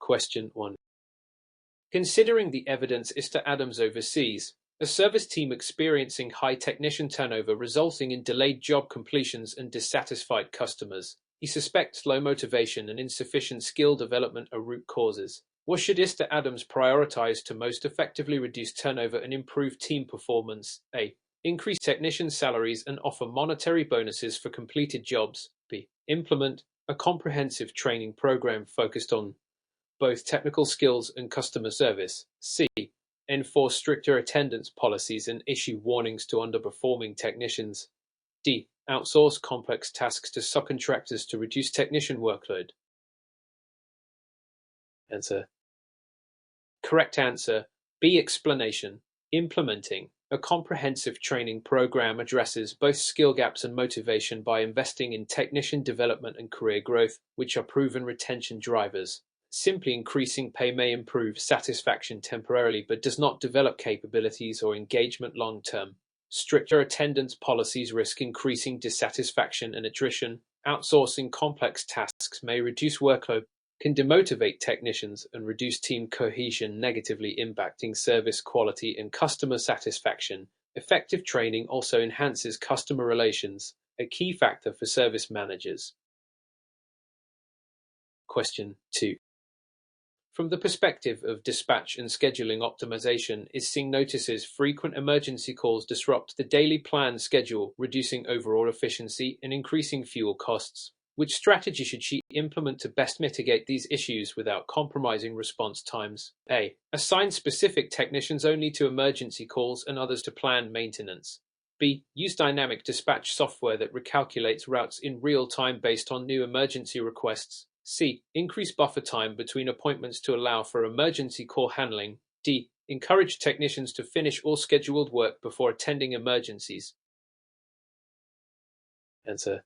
Question 1. Considering the evidence Mr. Adams oversees, a service team experiencing high technician turnover resulting in delayed job completions and dissatisfied customers. He suspects low motivation and insufficient skill development are root causes. What should Mr. Adams prioritize to most effectively reduce turnover and improve team performance? A. Increase technician salaries and offer monetary bonuses for completed jobs. B. Implement a comprehensive training program focused on both technical skills and customer service. C. Enforce stricter attendance policies and issue warnings to underperforming technicians. D. Outsource complex tasks to subcontractors to reduce technician workload. Answer. Correct answer. B. Explanation. Implementing a comprehensive training program addresses both skill gaps and motivation by investing in technician development and career growth, which are proven retention drivers. Simply increasing pay may improve satisfaction temporarily but does not develop capabilities or engagement long term. Stricter attendance policies risk increasing dissatisfaction and attrition. Outsourcing complex tasks may reduce workload, can demotivate technicians, and reduce team cohesion, negatively impacting service quality and customer satisfaction. Effective training also enhances customer relations, a key factor for service managers. Question 2. From the perspective of dispatch and scheduling optimization, seeing notices frequent emergency calls disrupt the daily planned schedule, reducing overall efficiency and increasing fuel costs. Which strategy should she implement to best mitigate these issues without compromising response times? A. Assign specific technicians only to emergency calls and others to planned maintenance. B. Use dynamic dispatch software that recalculates routes in real time based on new emergency requests. C. Increase buffer time between appointments to allow for emergency call handling. D. Encourage technicians to finish all scheduled work before attending emergencies. Answer.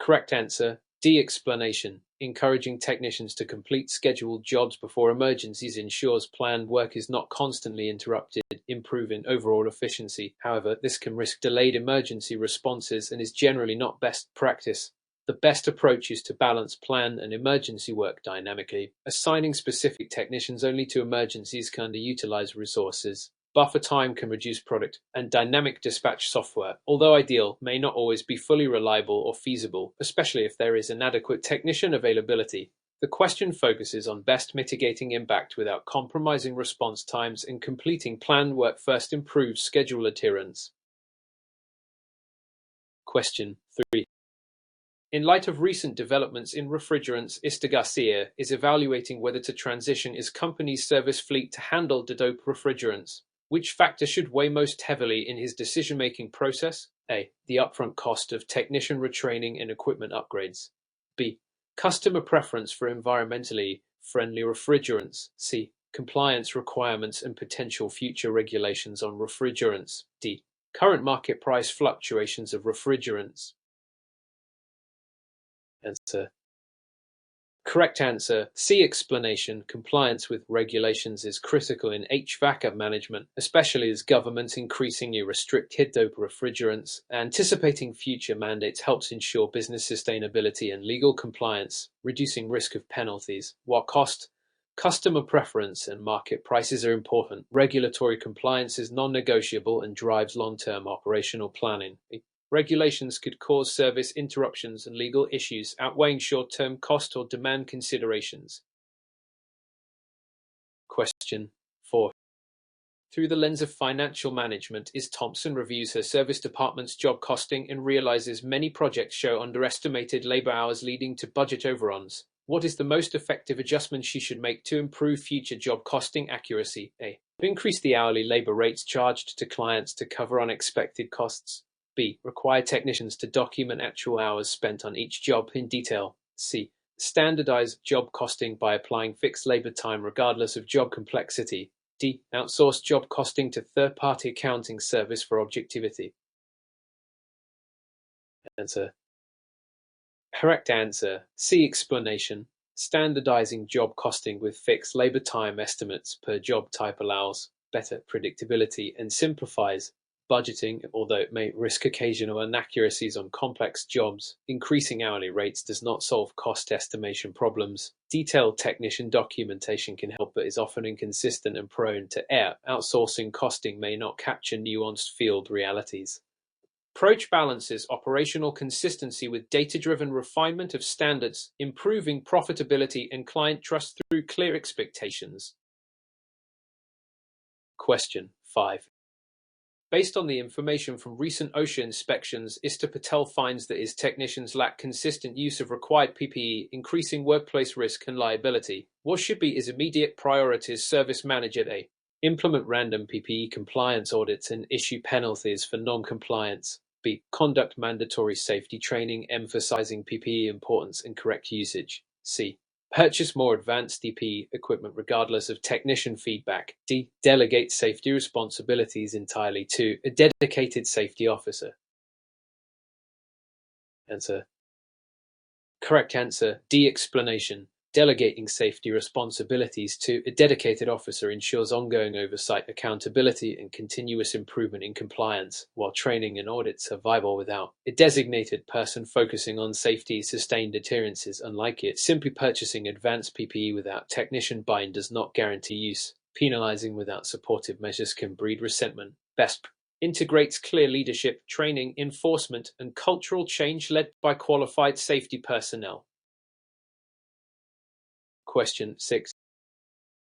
Correct answer. D. Explanation. Encouraging technicians to complete scheduled jobs before emergencies ensures planned work is not constantly interrupted, improving overall efficiency. However, this can risk delayed emergency responses and is generally not best practice. The best approach is to balance planned and emergency work dynamically. Assigning specific technicians only to emergencies can underutilize resources. Buffer time can reduce product, and dynamic dispatch software, although ideal, may not always be fully reliable or feasible, especially if there is inadequate technician availability. The question focuses on best mitigating impact without compromising response times, and completing planned work first improves schedule adherence. Question 3. In light of recent developments in refrigerants, Mr. Garcia is evaluating whether to transition his company's service fleet to handle DOP refrigerants. Which factor should weigh most heavily in his decision-making process? A. The upfront cost of technician retraining and equipment upgrades. B. Customer preference for environmentally friendly refrigerants. C. Compliance requirements and potential future regulations on refrigerants. D. Current market price fluctuations of refrigerants. Answer. Correct answer. C. Explanation. Compliance with regulations is critical in HVACR management, especially as governments increasingly restrict HID-DOP refrigerants. Anticipating future mandates helps ensure business sustainability and legal compliance, reducing risk of penalties. What cost? Customer preference and market prices are important. Regulatory compliance is non-negotiable and drives long-term operational planning. Regulations could cause service interruptions and legal issues, outweighing short-term cost or demand considerations. Question 4. Through the lens of financial management, Thompson reviews her service department's job costing and realizes many projects show underestimated labor hours leading to budget overruns. What is the most effective adjustment she should make to improve future job costing accuracy? A. Increase the hourly labor rates charged to clients to cover unexpected costs. B. Require technicians to document actual hours spent on each job in detail. C. Standardize job costing by applying fixed labor time regardless of job complexity. D. Outsource job costing to third-party accounting service for objectivity. Answer. Correct answer. C. Explanation. Standardizing job costing with fixed labor time estimates per job type allows better predictability and simplifies Budgeting, although it may risk occasional inaccuracies on complex jobs, increasing hourly rates does not solve cost estimation problems. Detailed technician documentation can help but is often inconsistent and prone to error. Outsourcing costing may not capture nuanced field realities. Approach balances operational consistency with data-driven refinement of standards, improving profitability and client trust through clear expectations. Question 5. Based on the information from recent OSHA inspections, Mr. Patel finds that his technicians lack consistent use of required PPE, increasing workplace risk and liability. What should be his immediate priorities? Service manager A. Implement random PPE compliance audits and issue penalties for non-compliance. B. Conduct mandatory safety training, emphasizing PPE importance and correct usage. C. Purchase more advanced DP equipment regardless of technician feedback. D. Delegate safety responsibilities entirely to a dedicated safety officer. Answer. Correct answer. D. Explanation. Delegating safety responsibilities to a dedicated officer ensures ongoing oversight, accountability, and continuous improvement in compliance, while training and audits are viable without a designated person focusing on safety. Sustained deterrences, unlike it, simply purchasing advanced PPE without technician buy-in does not guarantee use. Penalizing without supportive measures can breed resentment. Best integrates clear leadership, training, enforcement, and cultural change led by qualified safety personnel. Question 6.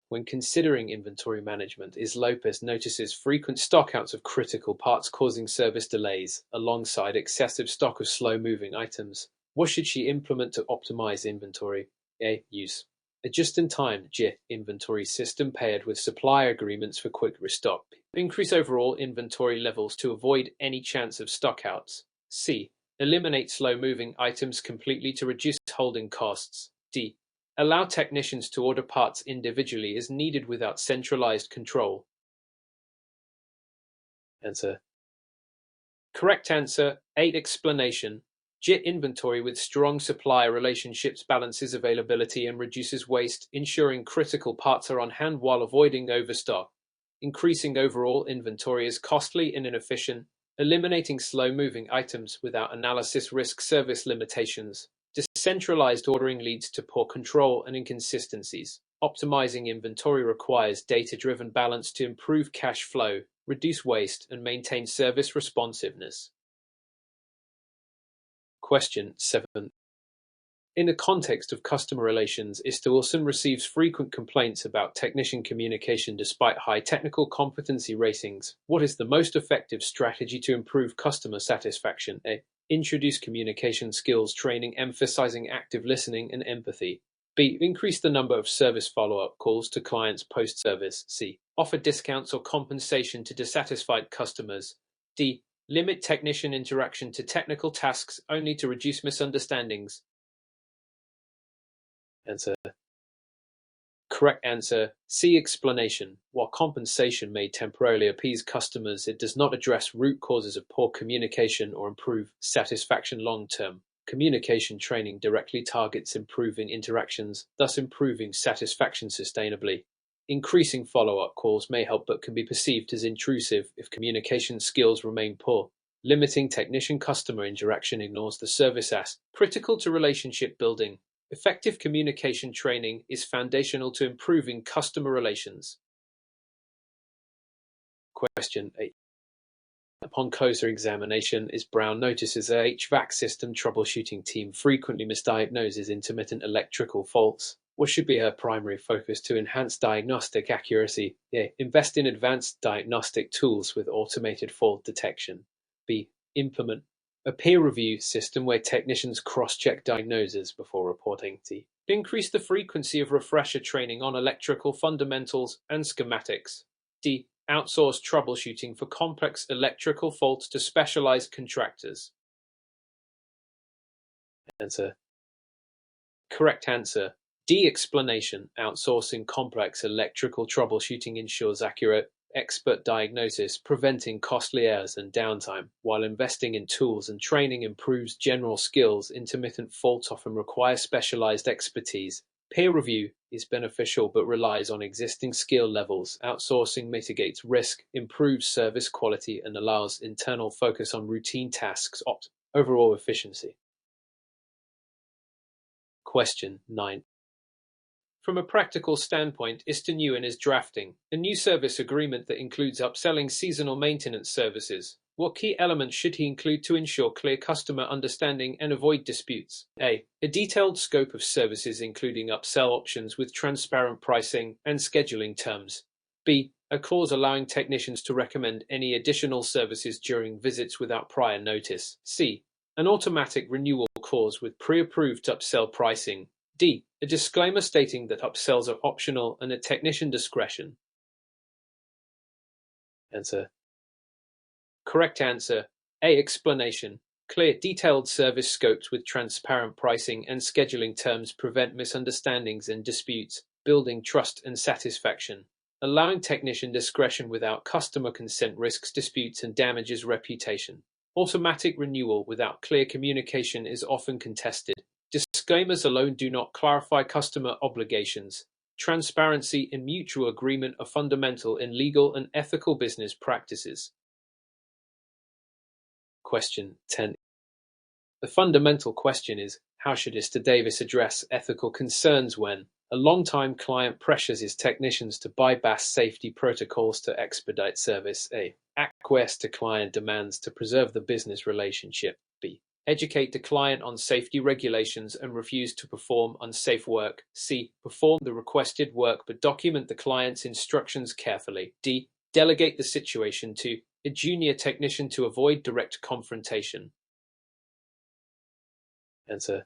When considering inventory management, Lopez notices frequent stockouts of critical parts causing service delays, alongside excessive stock of slow-moving items. What should she implement to optimize inventory? A. Use a just-in-time inventory system paired with supplier agreements for quick restock. Increase overall inventory levels to avoid any chance of stockouts. C. Eliminate slow-moving items completely to reduce holding costs. D. Allow technicians to order parts individually as needed without centralized control. Answer. Correct answer. 8. Explanation. JIT inventory with strong supplier relationships balances availability and reduces waste, ensuring critical parts are on hand while avoiding overstock. Increasing overall inventory is costly and inefficient. Eliminating slow-moving items without analysis risks service limitations. Decentralized ordering leads to poor control and inconsistencies. Optimizing inventory requires data-driven balance to improve cash flow, reduce waste, and maintain service responsiveness. Question 7. In the context of customer relations, Mr. Wilson receives frequent complaints about technician communication despite high technical competency ratings. What is the most effective strategy to improve customer satisfaction? A. Introduce communication skills training emphasizing active listening and empathy. B. Increase the number of service follow-up calls to clients post-service. C. Offer discounts or compensation to dissatisfied customers. D. Limit technician interaction to technical tasks only to reduce misunderstandings. Answer. Correct answer. C. Explanation. While compensation may temporarily appease customers, it does not address root causes of poor communication or improve satisfaction long-term. Communication training directly targets improving interactions, thus improving satisfaction sustainably. Increasing follow-up calls may help but can be perceived as intrusive if communication skills remain poor. Limiting technician-customer interaction ignores the service aspect critical to relationship building. Effective communication training is foundational to improving customer relations. Question 8. Upon closer examination, Brown notices a HVAC system troubleshooting team frequently misdiagnoses intermittent electrical faults. What should be her primary focus to enhance diagnostic accuracy? A. Invest in advanced diagnostic tools with automated fault detection. B. Implement a peer review system where technicians cross-check diagnoses before reporting. C. Increase the frequency of refresher training on electrical fundamentals and schematics. D. Outsource troubleshooting for complex electrical faults to specialized contractors. Answer. Correct answer. D. Explanation. Outsourcing complex electrical troubleshooting ensures accurate, expert diagnosis, preventing costly errors and downtime, while investing in tools and training improves general skills. Intermittent faults often require specialized expertise. Peer review is beneficial but relies on existing skill levels. Outsourcing mitigates risk, improves service quality, and allows internal focus on routine tasks, overall efficiency. Question 9. From a practical standpoint, Istiniuen is drafting a new service agreement that includes upselling seasonal maintenance services. What key elements should he include to ensure clear customer understanding and avoid disputes? A detailed scope of services including upsell options with transparent pricing and scheduling terms. B. A clause allowing technicians to recommend any additional services during visits without prior notice. C. An automatic renewal clause with pre-approved upsell pricing. D. A disclaimer stating that upsells are optional and at technician discretion. Answer. Correct answer. A. Explanation. Clear, detailed service scopes with transparent pricing and scheduling terms prevent misunderstandings and disputes, building trust and satisfaction. Allowing technician discretion without customer consent risks disputes and damages reputation. Automatic renewal without clear communication is often contested. Disclaimers alone do not clarify customer obligations. Transparency and mutual agreement are fundamental in legal and ethical business practices. Question 10. The fundamental question is, how should Mr. Davis address ethical concerns when a long-time client pressures his technicians to bypass safety protocols to expedite service? A. Acquiesce to client demands to preserve the business relationship. B. Educate the client on safety regulations and refuse to perform unsafe work. C. Perform the requested work but document the client's instructions carefully. D. Delegate the situation to a junior technician to avoid direct confrontation. Answer.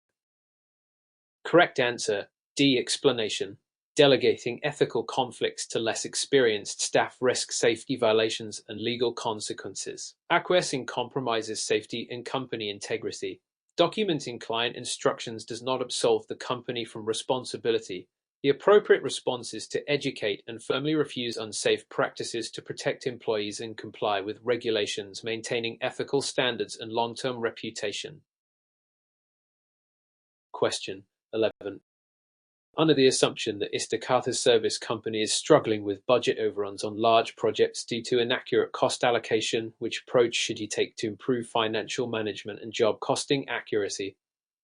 Correct answer. D. Explanation. Delegating ethical conflicts to less experienced staff risks safety violations and legal consequences. Acquiescing compromises safety and company integrity. Documenting client instructions does not absolve the company from responsibility. The appropriate response is to educate and firmly refuse unsafe practices to protect employees and comply with regulations, maintaining ethical standards and long-term reputation. Question 11. Under the assumption that Istaka's service company is struggling with budget overruns on large projects due to inaccurate cost allocation, which approach should he take to improve financial management and job costing accuracy?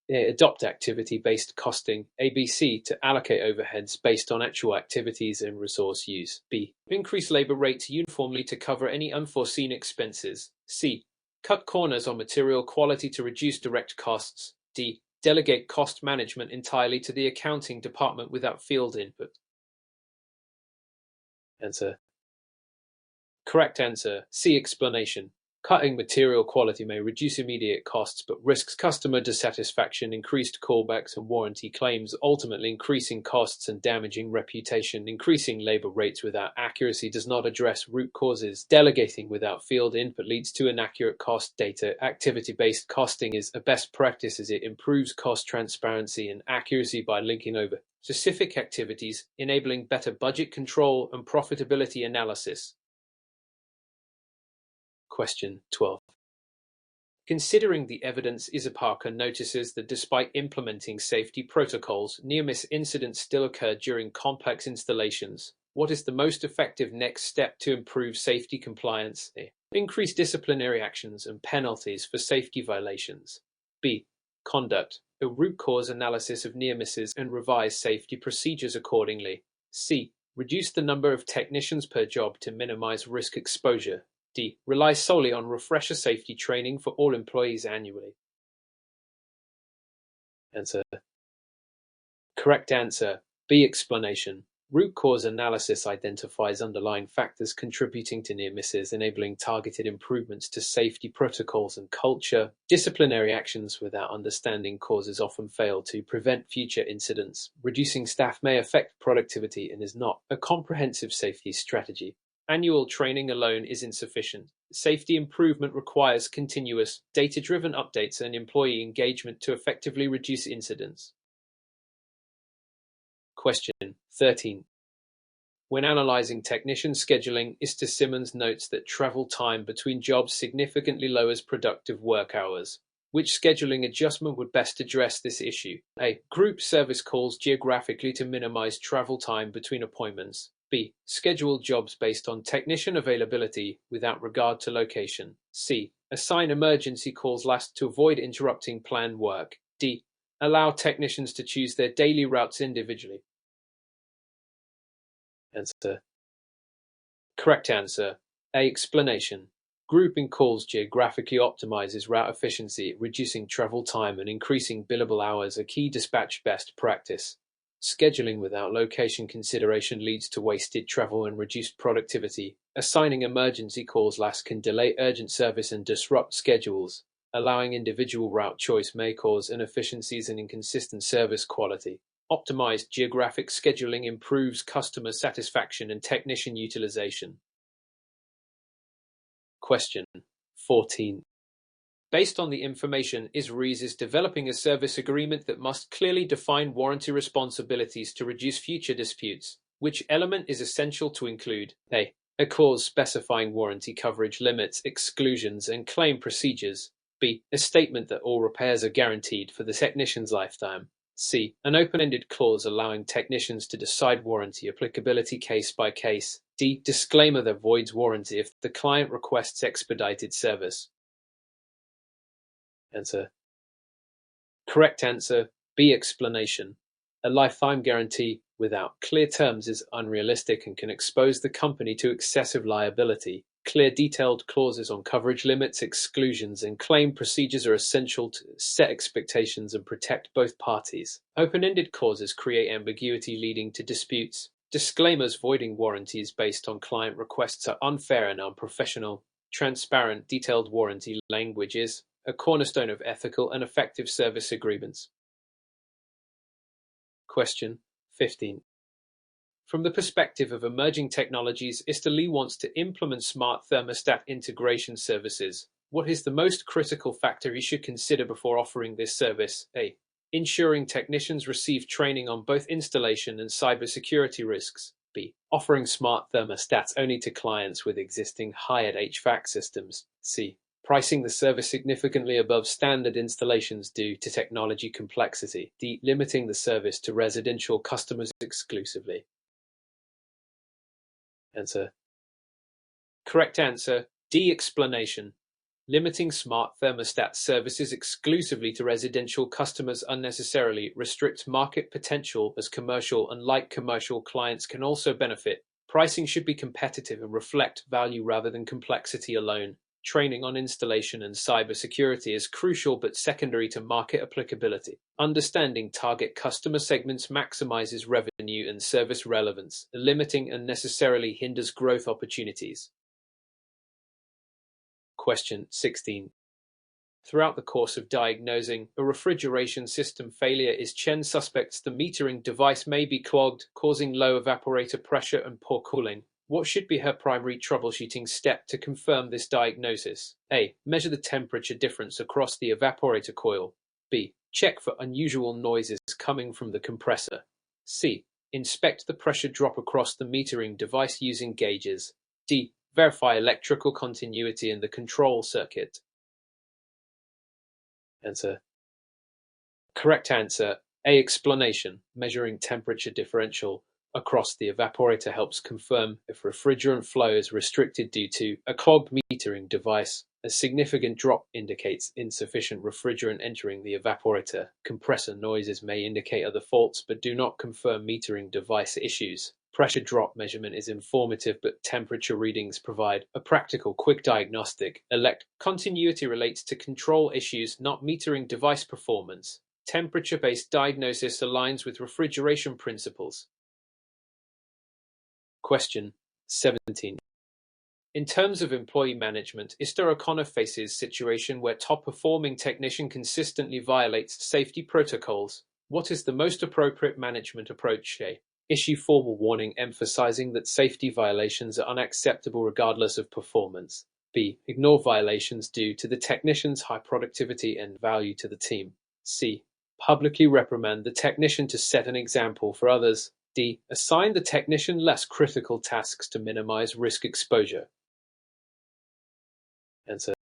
A. Adopt activity-based costing, ABC, to allocate overheads based on actual activities and resource use. B. Increase labor rates uniformly to cover any unforeseen expenses. C. Cut corners on material quality to reduce direct costs. D. Delegate cost management entirely to the accounting department without field input. Answer. Correct answer. C. Explanation. Cutting material quality may reduce immediate costs but risks customer dissatisfaction, increased callbacks and warranty claims, ultimately increasing costs and damaging reputation. Increasing labor rates without accuracy does not address root causes. Delegating without field input leads to inaccurate cost data. Activity-based costing is a best practice as it improves cost transparency and accuracy by linking over specific activities, enabling better budget control and profitability analysis. Question 12. Considering the evidence, HRConquer notices that despite implementing safety protocols, near-miss incidents still occur during complex installations. What is the most effective next step to improve safety compliance? A. Increase disciplinary actions and penalties for safety violations. B. Conduct a root cause analysis of near misses and revise safety procedures accordingly. C. Reduce the number of technicians per job to minimize risk exposure. D. Rely solely on refresher safety training for all employees annually. Answer. Correct answer. B. Explanation. Root cause analysis identifies underlying factors contributing to near misses, enabling targeted improvements to safety protocols and culture. Disciplinary actions without understanding causes often fail to prevent future incidents. Reducing staff may affect productivity and is not a comprehensive safety strategy. Annual training alone is insufficient. Safety improvement requires continuous, data-driven updates and employee engagement to effectively reduce incidents. Question 13. When analyzing technician scheduling, Mr. Simmons notes that travel time between jobs significantly lowers productive work hours. Which scheduling adjustment would best address this issue? A. Group service calls geographically to minimize travel time between appointments. B. Schedule jobs based on technician availability without regard to location. C. Assign emergency calls last to avoid interrupting planned work. D. Allow technicians to choose their daily routes individually. Answer. Correct answer. A. Explanation. Grouping calls geographically optimizes route efficiency, reducing travel time and increasing billable hours, a key dispatch best practice. Scheduling without location consideration leads to wasted travel and reduced productivity. Assigning emergency calls last can delay urgent service and disrupt schedules. Allowing individual route choice may cause inefficiencies and inconsistent service quality. Optimized geographic scheduling improves customer satisfaction and technician utilization. Question 14. Based on the information, Rees is developing a service agreement that must clearly define warranty responsibilities to reduce future disputes. Which element is essential to include? A. A clause specifying warranty coverage limits, exclusions, and claim procedures. B. A statement that all repairs are guaranteed for the technician's lifetime. C. An open-ended clause allowing technicians to decide warranty applicability case by case. D. Disclaimer that voids warranty if the client requests expedited service. Answer. Correct answer. B. Explanation. A lifetime guarantee without clear terms is unrealistic and can expose the company to excessive liability. Clear detailed clauses on coverage limits, exclusions, and claim procedures are essential to set expectations and protect both parties. Open-ended clauses create ambiguity leading to disputes. Disclaimers voiding warranties based on client requests are unfair and unprofessional. Transparent, detailed warranty language is a cornerstone of ethical and effective service agreements. Question 15. From the perspective of emerging technologies, Mr. Lee wants to implement smart thermostat integration services. What is the most critical factor he should consider before offering this service? A. Ensuring technicians receive training on both installation and cybersecurity risks. B. Offering smart thermostats only to clients with existing hired HVAC systems. C. Pricing the service significantly above standard installations due to technology complexity. D. Limiting the service to residential customers exclusively. Answer. Correct answer. D. Explanation. Limiting smart thermostat services exclusively to residential customers unnecessarily restricts market potential, as commercial and light commercial clients can also benefit. Pricing should be competitive and reflect value rather than complexity alone. Training on installation and cybersecurity is crucial but secondary to market applicability. Understanding target customer segments maximizes revenue and service relevance. Limiting unnecessarily hinders growth opportunities. Question 16. Throughout the course of diagnosing a refrigeration system failure, Chen suspects the metering device may be clogged, causing low evaporator pressure and poor cooling. What should be her primary troubleshooting step to confirm this diagnosis? A. Measure the temperature difference across the evaporator coil. B. Check for unusual noises coming from the compressor. C. Inspect the pressure drop across the metering device using gauges. D. Verify electrical continuity in the control circuit. Answer. Correct answer. A. Explanation. Measuring temperature differential across the evaporator helps confirm if refrigerant flow is restricted due to a clogged metering device. A significant drop indicates insufficient refrigerant entering the evaporator. Compressor noises may indicate other faults but do not confirm metering device issues. Pressure drop measurement is informative, but temperature readings provide a practical, quick diagnostic. Continuity relates to control issues, not metering device performance. Temperature-based diagnosis aligns with refrigeration principles. Question 17. In terms of employee management, HRConquer faces situation where top-performing technician consistently violates safety protocols. What is the most appropriate management approach? A. Issue formal warning emphasizing that safety violations are unacceptable regardless of performance. B. Ignore violations due to the technician's high productivity and value to the team. C. Publicly reprimand the technician to set an example for others. D. Assign the technician less critical tasks to minimize risk exposure. Answer.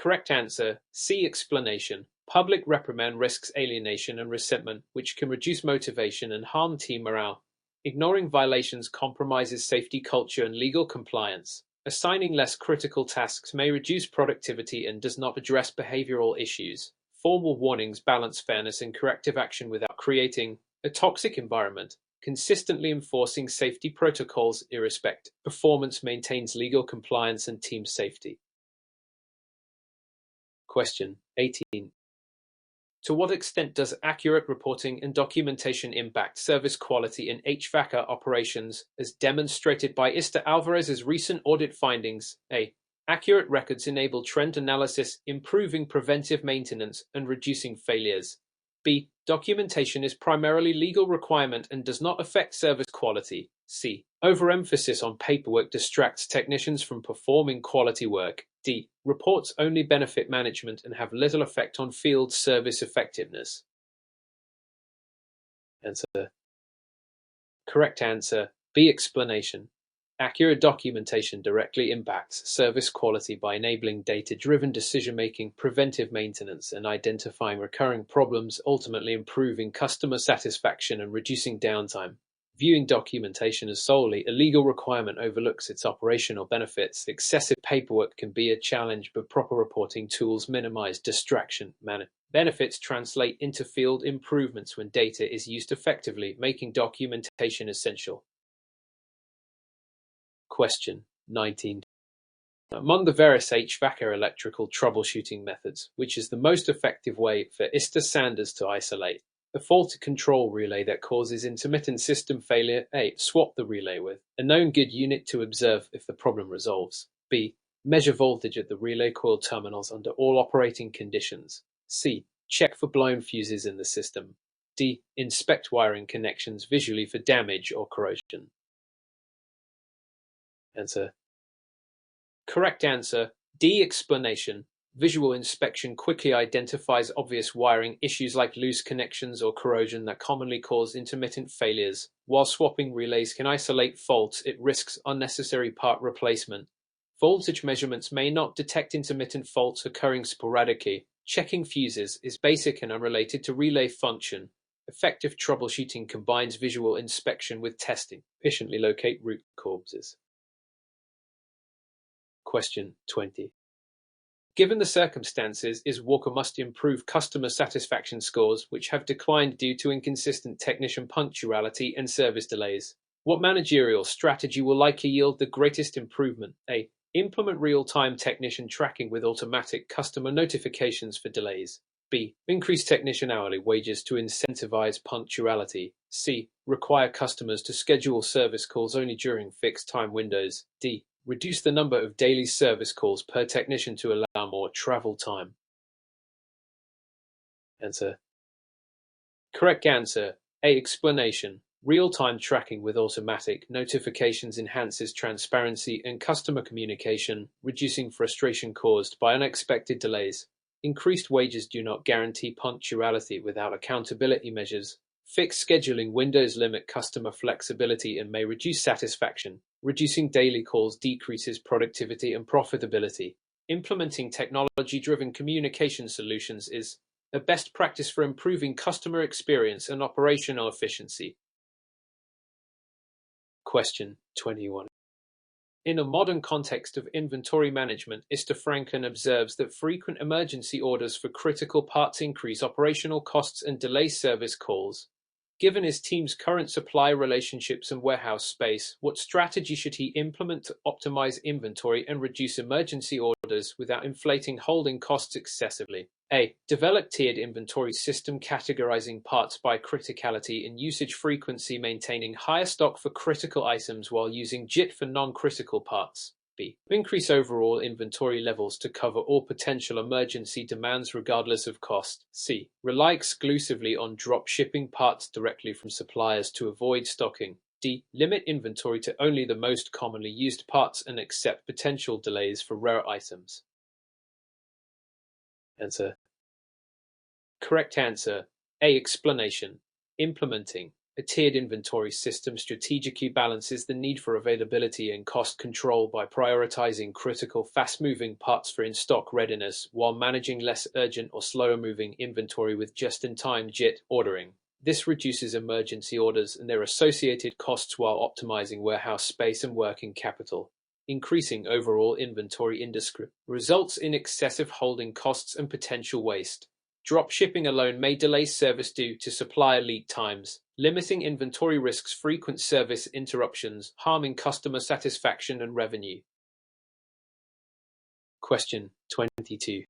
Correct answer, C. Explanation. Public reprimand risks alienation and resentment, which can reduce motivation and harm team morale. Ignoring violations compromises safety culture and legal compliance. Assigning less critical tasks may reduce productivity and does not address behavioral issues. Formal warnings balance fairness and corrective action without creating a toxic environment. Consistently enforcing safety protocols irrespective of performance maintains legal compliance and team safety. Question 18. To what extent does accurate reporting and documentation impact service quality in HVACR operations, as demonstrated by Ista Alvarez's recent audit findings? A. Accurate records enable trend analysis, improving preventive maintenance, and reducing failures. B. Documentation is primarily legal requirement and does not affect service quality. C. Overemphasis on paperwork distracts technicians from performing quality work. D. Reports only benefit management and have little effect on field service effectiveness. Answer. Correct answer, B. Explanation. Accurate documentation directly impacts service quality by enabling data-driven decision-making, preventive maintenance, and identifying recurring problems, ultimately improving customer satisfaction and reducing downtime. Viewing documentation as solely a legal requirement overlooks its operational benefits. Excessive paperwork can be a challenge, but proper reporting tools minimize distraction. Benefits translate into field improvements when data is used effectively, making documentation essential. Question 19. Among the various HVACR electrical troubleshooting methods, which is the most effective way for Ista Sanders to isolate a faulty control relay that causes intermittent system failure? A. Swap the relay with a known good unit to observe if the problem resolves. B. Measure voltage at the relay coil terminals under all operating conditions. C. Check for blown fuses in the system. D. Inspect wiring connections visually for damage or corrosion. Answer. Correct answer, D. Explanation. Visual inspection quickly identifies obvious wiring issues like loose connections or corrosion that commonly cause intermittent failures. While swapping relays can isolate faults, it risks unnecessary part replacement. Voltage measurements may not detect intermittent faults occurring sporadically. Checking fuses is basic and unrelated to relay function. Effective troubleshooting combines visual inspection with testing. Efficiently locate root causes. Question 20. Given the circumstances, HVACR must improve customer satisfaction scores, which have declined due to inconsistent technician punctuality and service delays. What managerial strategy will likely yield the greatest improvement? A. Implement real-time technician tracking with automatic customer notifications for delays. B. Increase technician hourly wages to incentivize punctuality. C. Require customers to schedule service calls only during fixed time windows. D. Reduce the number of daily service calls per technician to allow more travel time. Answer. Correct answer, A. Explanation. Real-time tracking with automatic notifications enhances transparency and customer communication, reducing frustration caused by unexpected delays. Increased wages do not guarantee punctuality without accountability measures. Fixed scheduling windows limit customer flexibility and may reduce satisfaction. Reducing daily calls decreases productivity and profitability. Implementing technology-driven communication solutions is a best practice for improving customer experience and operational efficiency. Question 21. In a modern context of inventory management, Mr. Franklin observes that frequent emergency orders for critical parts increase operational costs and delay service calls. Given his team's current supply relationships and warehouse space, what strategy should he implement to optimize inventory and reduce emergency orders without inflating holding costs excessively? A. Develop tiered inventory system categorizing parts by criticality and usage frequency, maintaining higher stock for critical items while using JIT for non-critical parts. B. Increase overall inventory levels to cover all potential emergency demands regardless of cost. C. Rely exclusively on drop shipping parts directly from suppliers to avoid stocking. D. Limit inventory to only the most commonly used parts and accept potential delays for rare items. Answer. Correct answer, A. Explanation. Implementing A tiered inventory system strategically balances the need for availability and cost control by prioritizing critical, fast-moving parts for in-stock readiness while managing less urgent or slower-moving inventory with just-in-time JIT ordering. This reduces emergency orders and their associated costs while optimizing warehouse space and working capital. Increasing overall inventory industry results in excessive holding costs and potential waste. Drop shipping alone may delay service due to supplier lead times. Limiting inventory risks frequent service interruptions, harming customer satisfaction and revenue. Question 22.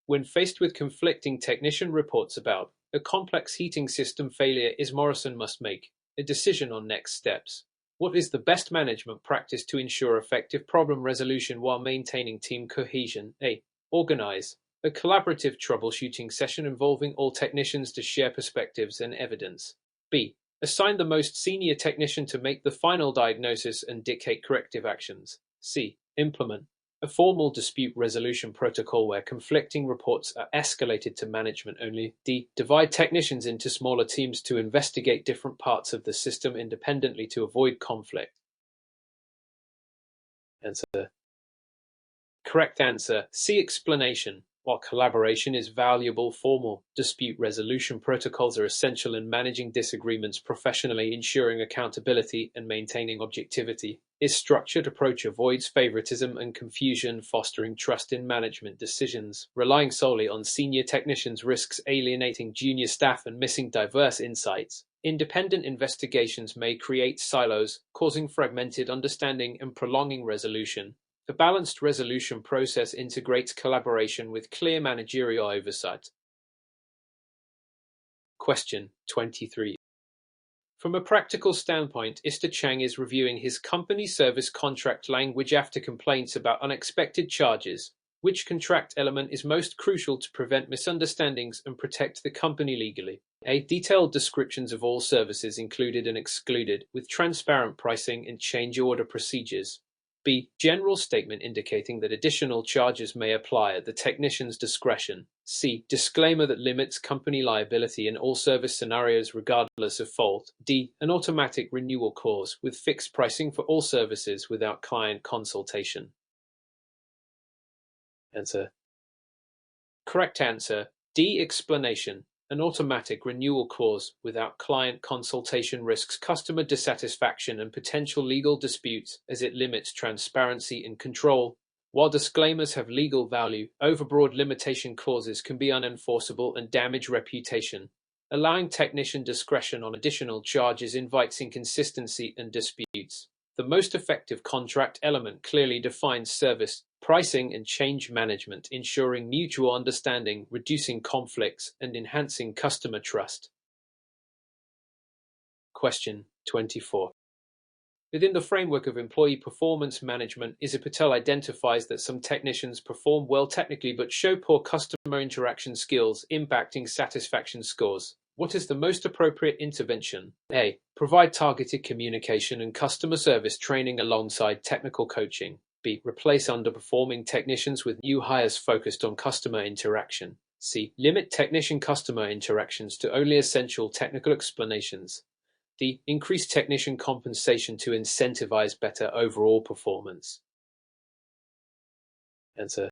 When faced with conflicting technician reports about a complex heating system failure, Morrison must make a decision on next steps. What is the best management practice to ensure effective problem resolution while maintaining team cohesion? A. Organize a collaborative troubleshooting session involving all technicians to share perspectives and evidence. B. Assign the most senior technician to make the final diagnosis and dictate corrective actions. C. Implement a formal dispute resolution protocol where conflicting reports are escalated to management only. D. Divide technicians into smaller teams to investigate different parts of the system independently to avoid conflict. Answer. Correct answer. C. Explanation. While collaboration is valuable, formal dispute resolution protocols are essential in managing disagreements professionally, ensuring accountability and maintaining objectivity. Its structured approach avoids favoritism and confusion, fostering trust in management decisions. Relying solely on senior technicians risks alienating junior staff and missing diverse insights. Independent investigations may create silos, causing fragmented understanding and prolonging resolution. The balanced resolution process integrates collaboration with clear managerial oversight. Question 23. From a practical standpoint, Mr. Chang is reviewing his company service contract language after complaints about unexpected charges. Which contract element is most crucial to prevent misunderstandings and protect the company legally? A. Detailed descriptions of all services included and excluded, with transparent pricing and change order procedures. B. General statement indicating that additional charges may apply at the technician's discretion. C. Disclaimer that limits company liability in all service scenarios regardless of fault. D. An automatic renewal clause with fixed pricing for all services without client consultation. Answer. Correct answer. D. Explanation. An automatic renewal clause without client consultation risks customer dissatisfaction and potential legal disputes as it limits transparency and control. While disclaimers have legal value, overbroad limitation clauses can be unenforceable and damage reputation. Allowing technician discretion on additional charges invites inconsistency and disputes. The most effective contract element clearly defines service, pricing, and change management, ensuring mutual understanding, reducing conflicts, and enhancing customer trust. Question 24. Within the framework of employee performance management, Isabelle Patel identifies that some technicians perform well technically but show poor customer interaction skills, impacting satisfaction scores. What is the most appropriate intervention? A. Provide targeted communication and customer service training alongside technical coaching. B. Replace underperforming technicians with new hires focused on customer interaction. C. Limit technician-customer interactions to only essential technical explanations. D. Increase technician compensation to incentivize better overall performance. Answer.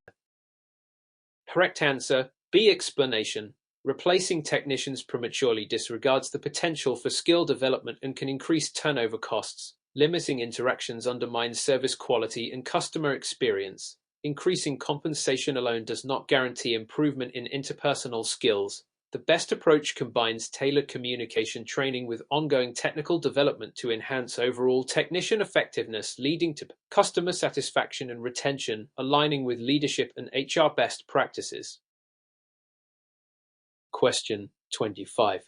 Correct answer. B. Explanation. Replacing technicians prematurely disregards the potential for skill development and can increase turnover costs. Limiting interactions undermines service quality and customer experience. Increasing compensation alone does not guarantee improvement in interpersonal skills. The best approach combines tailored communication training with ongoing technical development to enhance overall technician effectiveness, leading to customer satisfaction and retention, aligning with leadership and HR best practices. Question 25.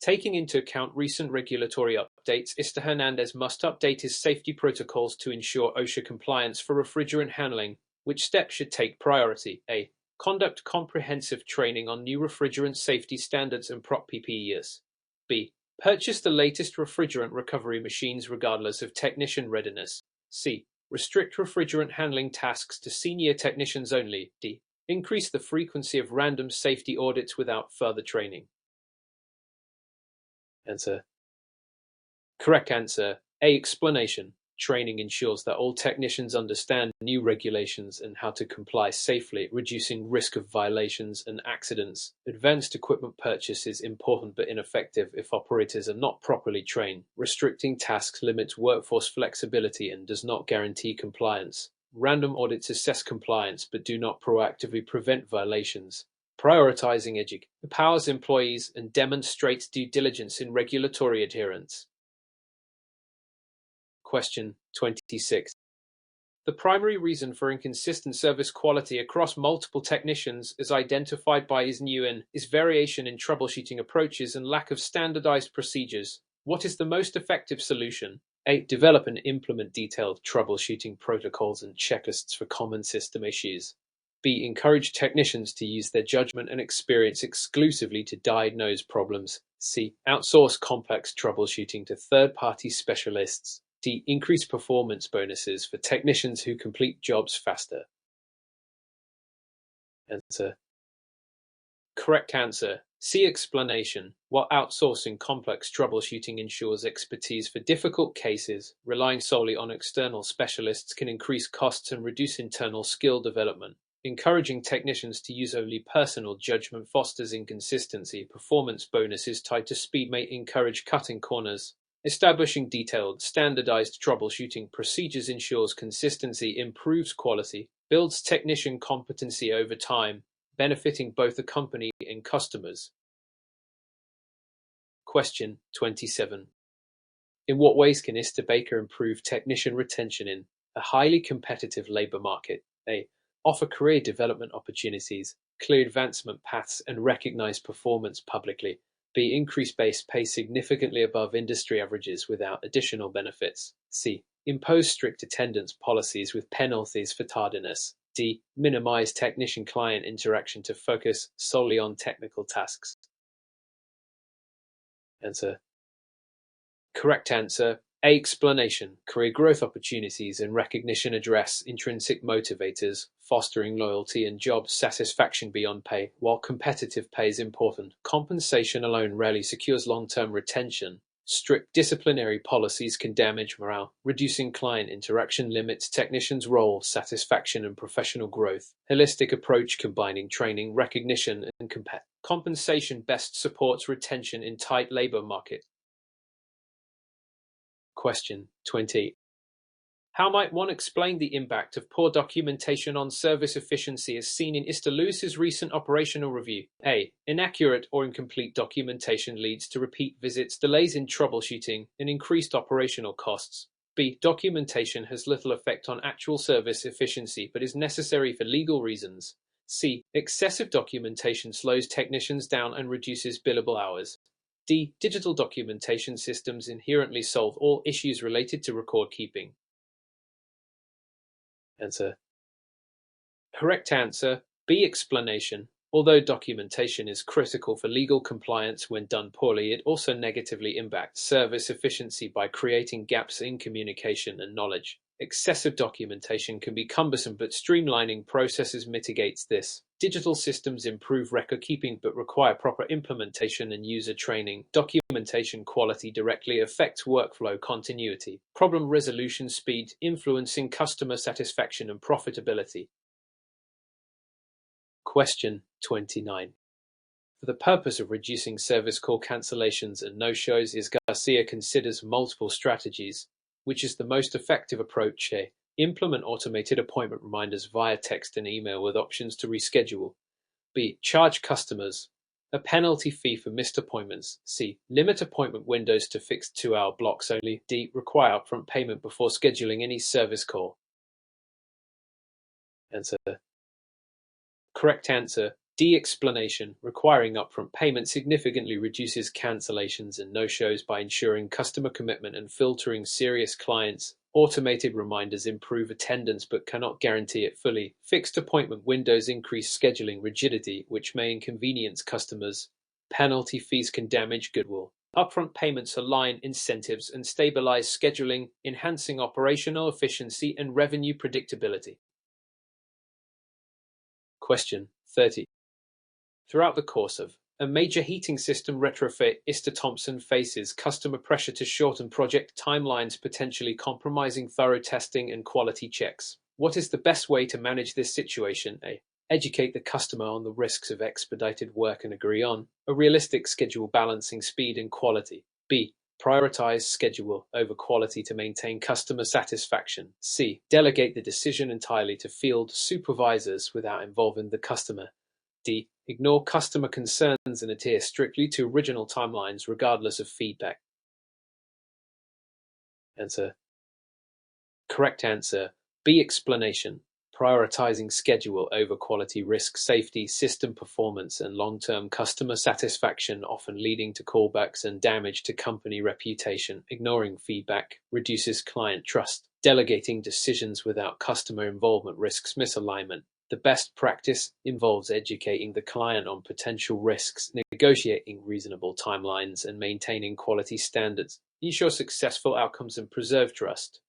Taking into account recent regulatory updates, Mr. Hernandez must update his safety protocols to ensure OSHA compliance for refrigerant handling. Which steps should take priority? A. Conduct comprehensive training on new refrigerant safety standards and prop PPE use. B. Purchase the latest refrigerant recovery machines regardless of technician readiness. C. Restrict refrigerant handling tasks to senior technicians only. D. Increase the frequency of random safety audits without further training. Answer. Correct answer. A. Explanation. Training ensures that all technicians understand new regulations and how to comply safely, reducing risk of violations and accidents. Advanced equipment purchase is important but ineffective if operators are not properly trained. Restricting tasks limits workforce flexibility and does not guarantee compliance. Random audits assess compliance but do not proactively prevent violations. Prioritizing education empowers employees and demonstrates due diligence in regulatory adherence. Question 26. The primary reason for inconsistent service quality across multiple technicians, as identified by Nguyen, is variation in troubleshooting approaches and lack of standardized procedures. What is the most effective solution? A. Develop and implement detailed troubleshooting protocols and checklists for common system issues. B. Encourage technicians to use their judgment and experience exclusively to diagnose problems. C. Outsource complex troubleshooting to third-party specialists. D. Increase performance bonuses for technicians who complete jobs faster. Answer. Correct answer. C. Explanation. While outsourcing complex troubleshooting ensures expertise for difficult cases, relying solely on external specialists can increase costs and reduce internal skill development. Encouraging technicians to use only personal judgment fosters inconsistency. Performance bonuses tied to speed may encourage cutting corners. Establishing detailed, standardized troubleshooting procedures ensures consistency, improves quality, builds technician competency over time, benefiting both the company and customers. Question 27. In what ways can Baker improve technician retention in a highly competitive labor market? A. Offer career development opportunities, clear advancement paths, and recognize performance publicly. B. Increase base pay significantly above industry averages without additional benefits. C. Impose strict attendance policies with penalties for tardiness. D. Minimize technician-client interaction to focus solely on technical tasks. Answer. Correct answer. A. Explanation. Career growth opportunities and recognition address intrinsic motivators, fostering loyalty and job satisfaction beyond pay. While competitive pay is important, compensation alone rarely secures long-term retention. Strict disciplinary policies can damage morale. Reducing client interaction limits technicians' role, satisfaction, and professional growth. Holistic approach combining training, recognition, and compensation best supports retention in tight labor market. Question 20. How might one explain the impact of poor documentation on service efficiency as seen in Lewis's recent operational review? A. Inaccurate or incomplete documentation leads to repeat visits, delays in troubleshooting, and increased operational costs. B. Documentation has little effect on actual service efficiency but is necessary for legal reasons. C. Excessive documentation slows technicians down and reduces billable hours. D. Digital documentation systems inherently solve all issues related to record keeping. Answer. Correct answer. B. Explanation. Although documentation is critical for legal compliance when done poorly, it also negatively impacts service efficiency by creating gaps in communication and knowledge. Excessive documentation can be cumbersome, but streamlining processes mitigates this. Digital systems improve record keeping but require proper implementation and user training. Documentation quality directly affects workflow continuity, problem resolution speed, influencing customer satisfaction and profitability. Question 29. For the purpose of reducing service call cancellations and no-shows, Garcia considers multiple strategies. Which is the most effective approach? A. Implement automated appointment reminders via text and email with options to reschedule. B. Charge customers a penalty fee for missed appointments. C. Limit appointment windows to fixed 2-hour blocks only. D. Require upfront payment before scheduling any service call. Answer. Correct answer. D. Explanation. Requiring upfront payment significantly reduces cancellations and no-shows by ensuring customer commitment and filtering serious clients. Automated reminders improve attendance but cannot guarantee it fully. Fixed appointment windows increase scheduling rigidity, which may inconvenience customers. Penalty fees can damage goodwill. Upfront payments align incentives and stabilize scheduling, enhancing operational efficiency and revenue predictability. Question 30. Throughout the course of A major heating system retrofit Mr. Thompson faces customer pressure to shorten project timelines, potentially compromising thorough testing and quality checks. What is the best way to manage this situation? A. Educate the customer on the risks of expedited work and agree on a realistic schedule balancing speed and quality. B. Prioritize schedule over quality to maintain customer satisfaction. C. Delegate the decision entirely to field supervisors without involving the customer. D. Ignore customer concerns and adhere strictly to original timelines regardless of feedback. Answer. Correct answer. B. Explanation. Prioritizing schedule over quality, risk, safety, system performance, and long-term customer satisfaction, often leading to callbacks and damage to company reputation. Ignoring feedback reduces client trust. Delegating decisions without customer involvement risks misalignment. The best practice involves educating the client on potential risks, negotiating reasonable timelines, and maintaining quality standards. Ensure successful outcomes and preserve trust.